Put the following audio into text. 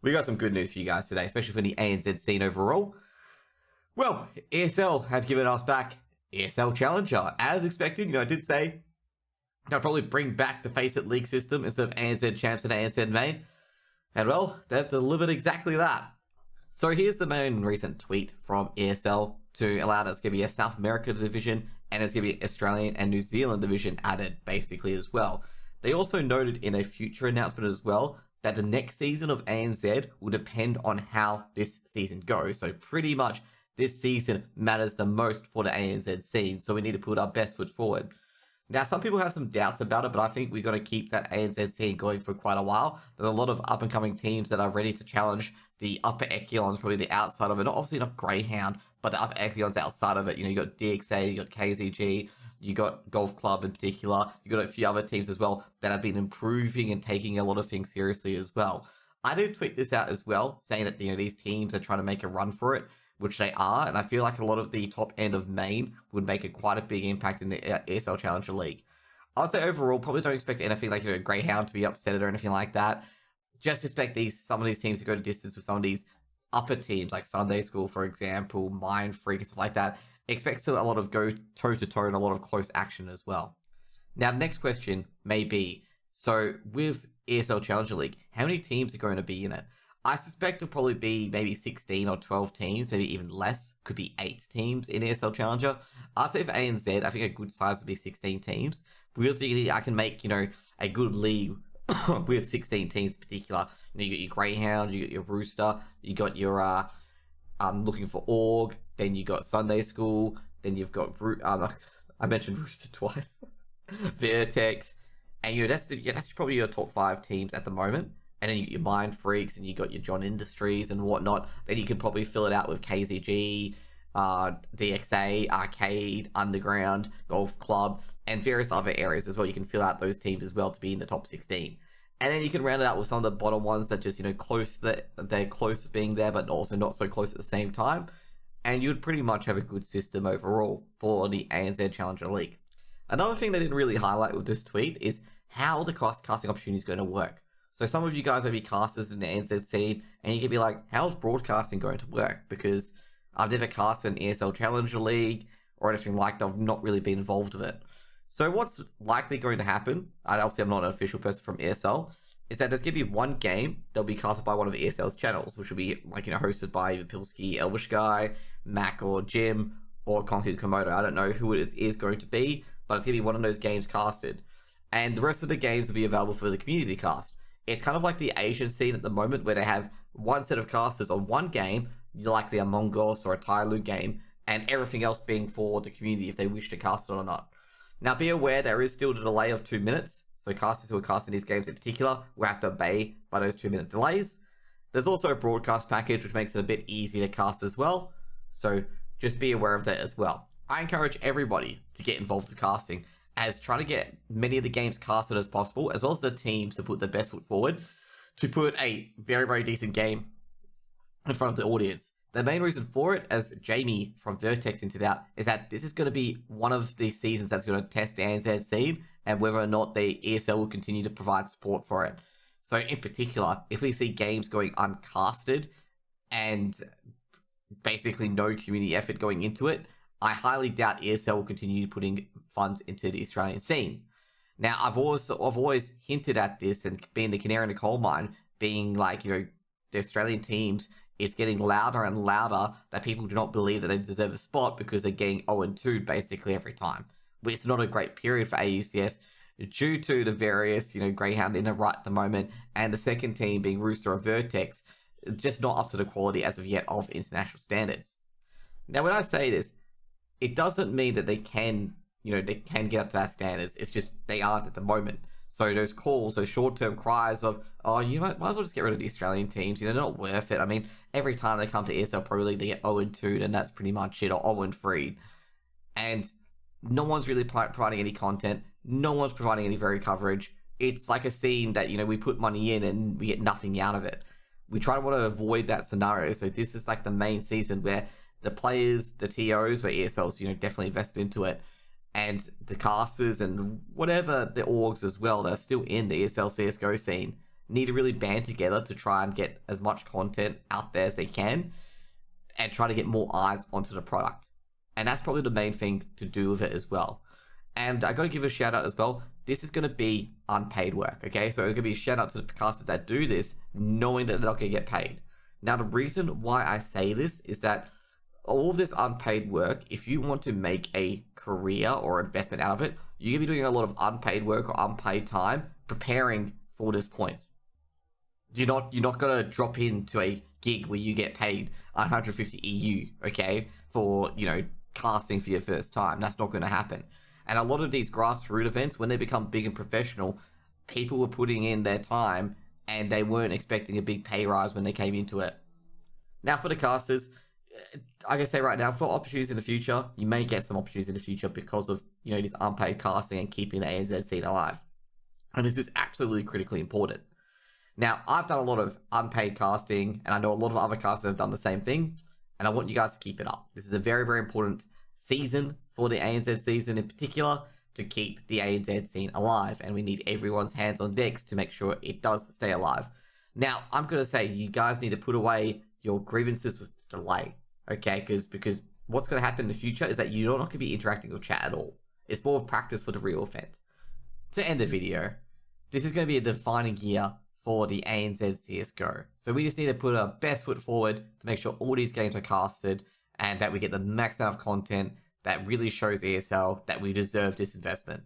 We got some good news for you guys today, especially for the ANZ scene overall. Well, ESL have given us back ESL Challenger. As expected, I did say they'll probably bring back the Face It League system instead of ANZ Champs and ANZ Main. And well, they've delivered exactly that. So here's the main recent tweet from ESL to allow us to be a South America division, and it's going to be Australian and New Zealand division added basically as well. They also noted in a future announcement as well that the next season of ANZ will depend on how this season goes. So pretty much this season matters the most for the ANZ scene, so we need to put our best foot forward. Now, some people have some doubts about it, but I think we're going to keep that ANZ scene going for quite a while. There's a lot of up-and-coming teams that are ready to challenge the upper echelons, probably the outside of it. Obviously not Greyhound, but the upper echelons outside of it. You got DXA, you got KZG, you got Golf Club in particular. You got a few other teams as well that have been improving and taking a lot of things seriously as well. I did tweet this out as well, saying that these teams are trying to make a run for it, which they are, and I feel like a lot of the top end of Maine would make quite a big impact in the ESL Challenger League. I would say overall, probably don't expect anything like Greyhound to be upset or anything like that. Just expect some of these teams to go to distance with some of these upper teams, like Sunday School, for example, Mind Freak, and stuff like that. Expect a lot of go toe-to-toe and a lot of close action as well. Now, the next question may be, so with ESL Challenger League, how many teams are going to be in it? I suspect there'll probably be maybe 16 or 12 teams, maybe even less. Could be 8 teams in ESL Challenger. I'd say for ANZ, I think a good size would be 16 teams. Realistically, I can make, a good league with 16 teams in particular. You got your Greyhound, you got your Rooster, you got your looking for Org, then you got Sunday School, then you've got I mentioned Rooster twice, Vertex, and that's probably your top 5 teams at the moment. And then you get your Mind Freaks, and you got your John Industries and whatnot. Then you could probably fill it out with KZG, DXA, Arcade, Underground, Golf Club, and various other areas as well. You can fill out those teams as well to be in the top 16. And then you can round it out with some of the bottom ones that just, close, that they're close to being there, but also not so close at the same time. And you would pretty much have a good system overall for the ANZ Challenger League. Another thing they didn't really highlight with this tweet is how the casting opportunity is going to work. So some of you guys may be casters in the ANZ scene, and you can be like, how's broadcasting going to work? Because I've never casted an ESL Challenger League or anything like that. I've not really been involved with it. So what's likely going to happen, obviously I'm not an official person from ESL, is that there's going to be one game that'll be casted by one of ESL's channels, which will be hosted by either Pilsky, Elvish Guy, Mac, or Jim, or Konku Komodo. I don't know who it is going to be, but it's going to be one of those games casted. And the rest of the games will be available for the community cast. It's kind of like the Asian scene at the moment, where they have one set of casters on one game, like the Among Us or a Tyloo game, and everything else being for the community if they wish to cast it or not. Now, be aware there is still a delay of 2 minutes, so casters who are casting these games in particular will have to obey by those 2-minute delays. There's also a broadcast package, which makes it a bit easier to cast as well, so just be aware of that as well. I encourage everybody to get involved with casting, as trying to get many of the games casted as possible, as well as the teams to put their best foot forward, to put a very, very decent game in front of the audience. The main reason for it, as Jamie from Vertex hinted out, is that this is going to be one of the seasons that's going to test the ANZ scene, and whether or not the ESL will continue to provide support for it. So in particular, if we see games going uncasted, and basically no community effort going into it, I highly doubt ESL will continue putting funds into the Australian scene. Now, I've always hinted at this, and being the canary in the coal mine, being like, the Australian teams is getting louder and louder that people do not believe that they deserve a spot because they're getting 0-2 basically every time. It's not a great period for AUCS due to the various, Greyhound in the right at the moment, and the second team being Rooster or Vertex, just not up to the quality as of yet of international standards. Now, when I say this, it doesn't mean that they can, they can get up to that standards. It's just they aren't at the moment. So those calls, those short-term cries of, oh, you might as well just get rid of the Australian teams. They're not worth it. I mean, every time they come to ESL Pro League, they get 0-2, and that's pretty much it, or 0-3. And no one's really providing any content. No one's providing any very coverage. It's like a scene that, we put money in and we get nothing out of it. We try to want to avoid that scenario. So this is like the main season where the players, the TOs, where ESL's, definitely invested into it, and the casters and whatever the orgs as well that are still in the ESL CSGO scene, need to really band together to try and get as much content out there as they can and try to get more eyes onto the product. And that's probably the main thing to do with it as well. And I got to give a shout out as well. This is going to be unpaid work, okay? So it's going to be a shout out to the casters that do this, knowing that they're not going to get paid. Now, the reason why I say this is that all of this unpaid work, if you want to make a career or investment out of it, you're going to be doing a lot of unpaid work or unpaid time preparing for this point. You're not going to drop into a gig where you get paid 150 EU, okay, for, casting for your first time. That's not going to happen. And a lot of these grassroots events, when they become big and professional, people were putting in their time and they weren't expecting a big pay rise when they came into it. Now for the casters, I can say right now, for opportunities in the future, you may get some opportunities in the future because of, this unpaid casting and keeping the ANZ scene alive. And this is absolutely critically important. Now, I've done a lot of unpaid casting, and I know a lot of other casters have done the same thing, and I want you guys to keep it up. This is a very, very important season for the ANZ season in particular to keep the ANZ scene alive, and we need everyone's hands on decks to make sure it does stay alive. Now, I'm going to say you guys need to put away your grievances with delay, okay? Because what's going to happen in the future is that you're not going to be interacting with chat at all. It's more of practice for the real event. To end the video, this is going to be a defining year for the ANZ CSGO. So we just need to put our best foot forward to make sure all these games are casted and that we get the max amount of content that really shows ESL that we deserve this investment.